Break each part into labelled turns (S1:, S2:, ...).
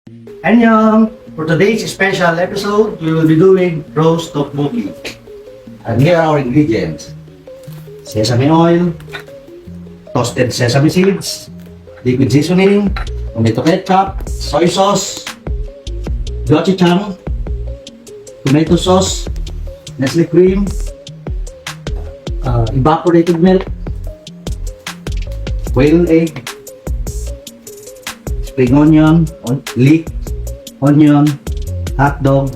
S1: Annyeong! For today's special episode, we will be doing roast tteokbokki. And here are our ingredients. Sesame oil, toasted sesame seeds, liquid seasoning, tomato ketchup, soy sauce, gochujang, tomato sauce, Nestle cream, evaporated milk, quail egg, spring onion, leek, onion, hot dog,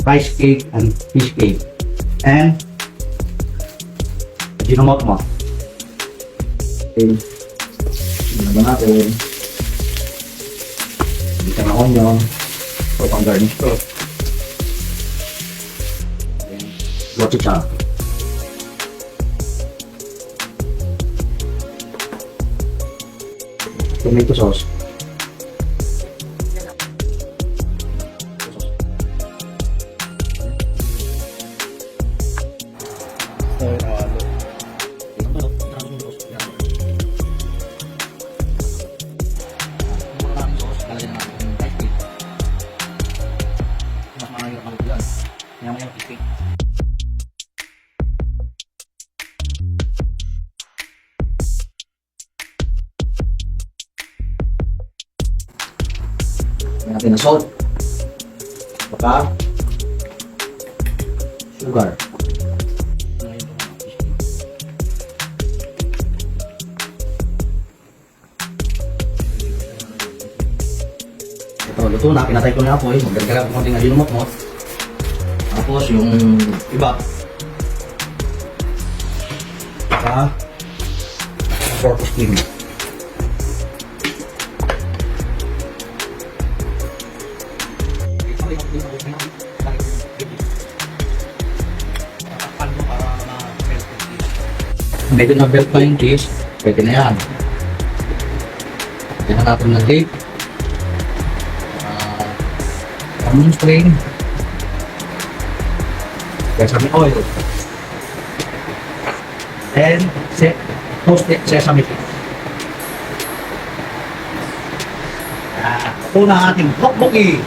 S1: rice cake, and fish cake. And ginamot mo. Okay. Ginamot natin. Hindi ka na onion. O pang garnish ko. Gochujang. Tomato sauce. Natin na salt, baka sugar. Ito, luto na, pinatay ko na apoy. Magdagdag ko konting aginumot mo. Tapos yung iba, baka pork skin. Medyo na-belt pa yung cheese, pwede na yan. Pwede na natin ng leek, onion string, sesame oil, and toasted sesame seeds. Ito na ating tteokbokki.